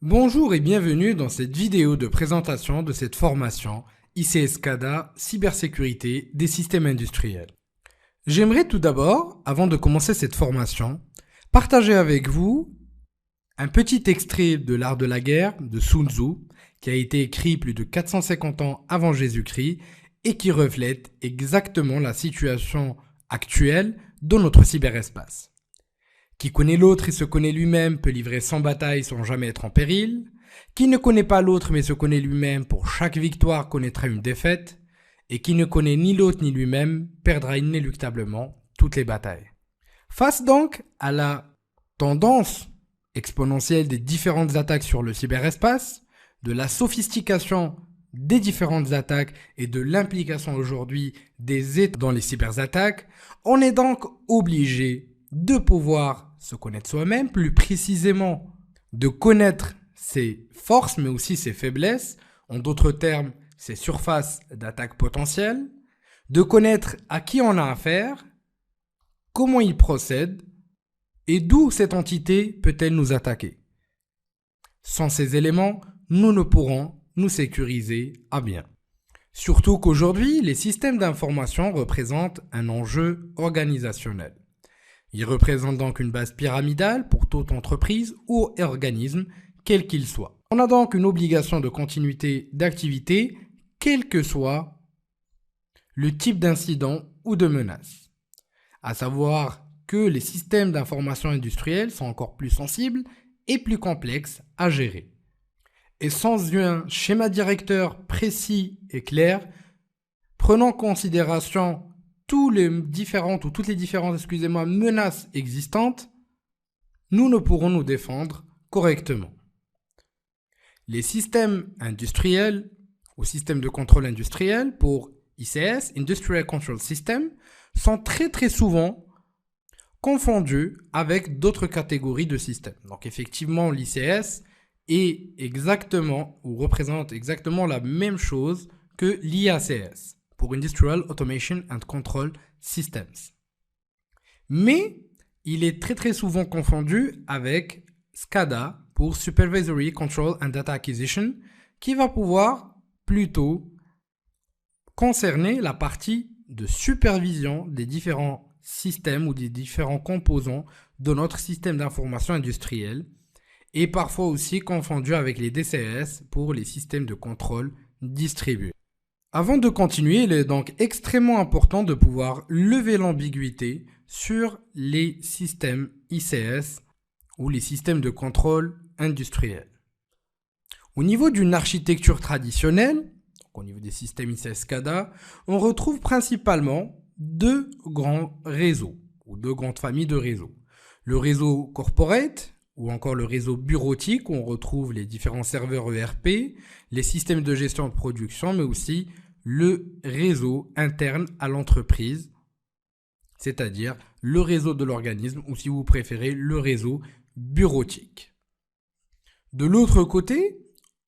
Bonjour et bienvenue dans cette vidéo de présentation de cette formation ICS-CADA Cybersécurité des systèmes industriels. J'aimerais tout d'abord, avant de commencer cette formation, partager avec vous un petit extrait de l'art de la guerre de Sun Tzu qui a été écrit plus de 450 ans avant Jésus-Christ et qui reflète exactement la situation actuelle dans notre cyberespace. Qui connaît l'autre et se connaît lui-même peut livrer 100 batailles sans jamais être en péril. Qui ne connaît pas l'autre mais se connaît lui-même pour chaque victoire connaîtra une défaite. Et qui ne connaît ni l'autre ni lui-même perdra inéluctablement toutes les batailles. Face donc à la tendance exponentielle des différentes attaques sur le cyberespace, de la sophistication des différentes attaques et de l'implication aujourd'hui des États dans les cyberattaques, on est donc obligé de pouvoir se connaître soi-même, plus précisément de connaître ses forces mais aussi ses faiblesses, en d'autres termes ses surfaces d'attaque potentielles, de connaître à qui on a affaire, comment il procède et d'où cette entité peut-elle nous attaquer. Sans ces éléments, nous ne pourrons nous sécuriser à bien. Surtout qu'aujourd'hui, les systèmes d'information représentent un enjeu organisationnel. Ils représentent donc une base pyramidale pour toute entreprise ou organisme, quel qu'il soit. On a donc une obligation de continuité d'activité, quel que soit le type d'incident ou de menace. À savoir que les systèmes d'information industriels sont encore plus sensibles et plus complexes à gérer. Et sans un schéma directeur précis et clair, prenant en considération toutes les différentes menaces existantes, nous ne pourrons nous défendre correctement. Les systèmes industriels ou systèmes de contrôle industriel pour ICS, Industrial Control System, sont très souvent confondus avec d'autres catégories de systèmes. Donc effectivement, l'ICS est exactement ou représente exactement la même chose que l'IACS pour Industrial Automation and Control Systems. Mais il est très souvent confondu avec SCADA pour Supervisory Control and Data Acquisition qui va pouvoir plutôt concerner la partie de supervision des différents systèmes ou des différents composants de notre système d'information industriel et parfois aussi confondu avec les DCS pour les systèmes de contrôle distribués. Avant de continuer, il est donc extrêmement important de pouvoir lever l'ambiguïté sur les systèmes ICS ou les systèmes de contrôle industriel. Au niveau d'une architecture traditionnelle, donc au niveau des systèmes ICS-SCADA, on retrouve principalement deux grands réseaux ou deux grandes familles de réseaux. Le réseau corporate ou encore le réseau bureautique où on retrouve les différents serveurs ERP, les systèmes de gestion de production, mais aussi le réseau interne à l'entreprise, c'est-à-dire le réseau de l'organisme ou si vous préférez le réseau bureautique. De l'autre côté,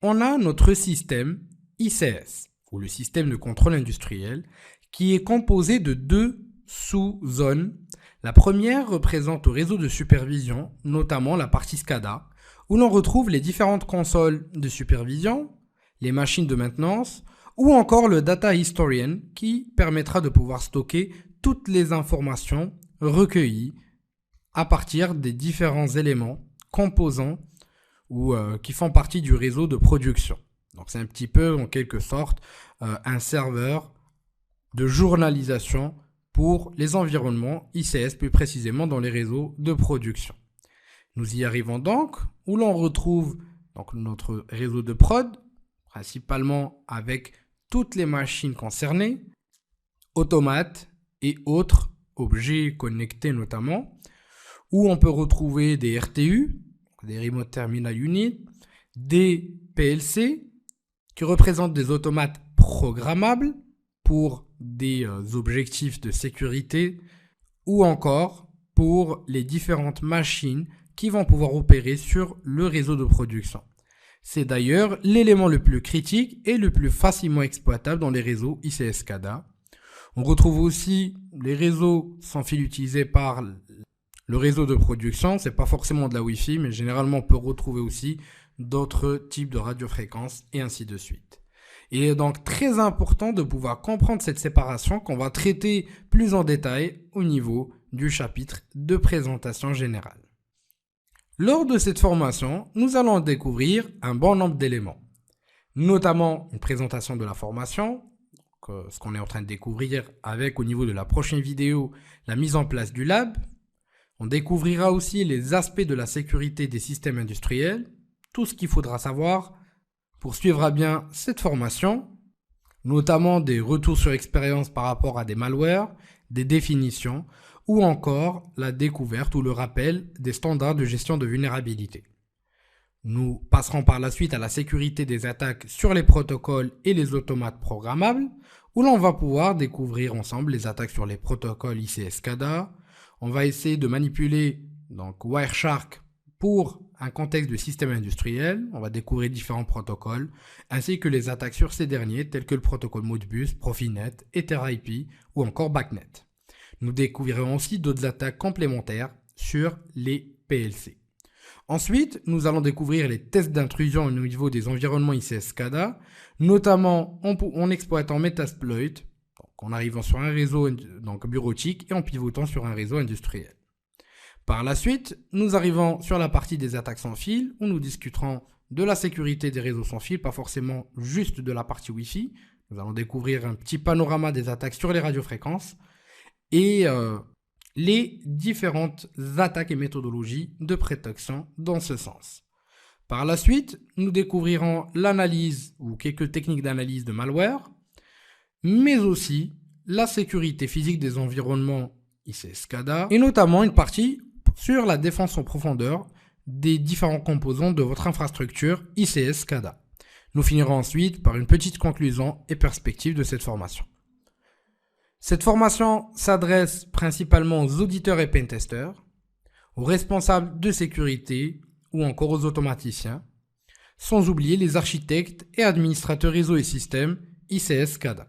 on a notre système ICS ou le système de contrôle industriel qui est composé de deux sous-zones. La première représente le réseau de supervision, notamment la partie SCADA, où l'on retrouve les différentes consoles de supervision, les machines de maintenance, ou encore le Data Historian qui permettra de pouvoir stocker toutes les informations recueillies à partir des différents éléments, composants ou qui font partie du réseau de production. Donc c'est un petit peu en quelque sorte un serveur de journalisation pour les environnements ICS, plus précisément dans les réseaux de production. Nous y arrivons donc, où l'on retrouve donc notre réseau de prod, principalement avec toutes les machines concernées, automates et autres objets connectés notamment, où on peut retrouver des RTU, des Remote Terminal Unit, des PLC, qui représentent des automates programmables pour des objectifs de sécurité ou encore pour les différentes machines qui vont pouvoir opérer sur le réseau de production. C'est d'ailleurs l'élément le plus critique et le plus facilement exploitable dans les réseaux ICS-SCADA. On retrouve aussi les réseaux sans fil utilisés par le réseau de production. C'est pas forcément de la Wi-Fi, mais généralement on peut retrouver aussi d'autres types de radiofréquences et ainsi de suite. Il est donc très important de pouvoir comprendre cette séparation qu'on va traiter plus en détail au niveau du chapitre de présentation générale. Lors de cette formation, nous allons découvrir un bon nombre d'éléments, notamment une présentation de la formation, ce qu'on est en train de découvrir avec au niveau de la prochaine vidéo, la mise en place du lab. On découvrira aussi les aspects de la sécurité des systèmes industriels, tout ce qu'il faudra savoir pour suivre à bien cette formation, notamment des retours sur expérience par rapport à des malwares, des définitions, ou encore la découverte ou le rappel des standards de gestion de vulnérabilité. Nous passerons par la suite à la sécurité des attaques sur les protocoles et les automates programmables, où l'on va pouvoir découvrir ensemble les attaques sur les protocoles ICS-SCADA. On va essayer de manipuler donc Wireshark pour un contexte de système industriel. On va découvrir différents protocoles, ainsi que les attaques sur ces derniers, tels que le protocole Modbus, Profinet, EtherIP ou encore BACnet. Nous découvrirons aussi d'autres attaques complémentaires sur les PLC. Ensuite, nous allons découvrir les tests d'intrusion au niveau des environnements ICS-SCADA, notamment en exploitant Metasploit, en arrivant sur un réseau bureautique et en pivotant sur un réseau industriel. Par la suite, nous arrivons sur la partie des attaques sans fil, où nous discuterons de la sécurité des réseaux sans fil, pas forcément juste de la partie Wi-Fi. Nous allons découvrir un petit panorama des attaques sur les radiofréquences et les différentes attaques et méthodologies de protection dans ce sens. Par la suite, nous découvrirons l'analyse ou quelques techniques d'analyse de malware, mais aussi la sécurité physique des environnements ICS-SCADA et notamment une partie sur la défense en profondeur des différents composants de votre infrastructure ICS-SCADA. Nous finirons ensuite par une petite conclusion et perspective de cette formation. Cette formation s'adresse principalement aux auditeurs et pentesters, aux responsables de sécurité ou encore aux automaticiens, sans oublier les architectes et administrateurs réseau et systèmes ICS-SCADA.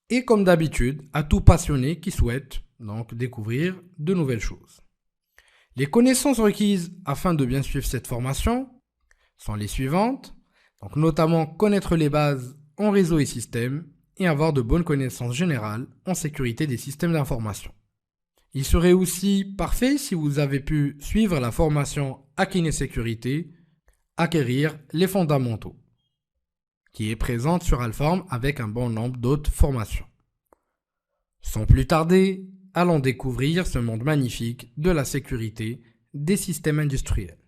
Et comme d'habitude, à tout passionné qui souhaite donc découvrir de nouvelles choses. Les connaissances requises afin de bien suivre cette formation sont les suivantes, donc notamment connaître les bases en réseau et système et avoir de bonnes connaissances générales en sécurité des systèmes d'information. Il serait aussi parfait si vous avez pu suivre la formation Hacking et Sécurité, acquérir les fondamentaux, qui est présente sur Alform avec un bon nombre d'autres formations. Sans plus tarder, allons découvrir ce monde magnifique de la sécurité des systèmes industriels.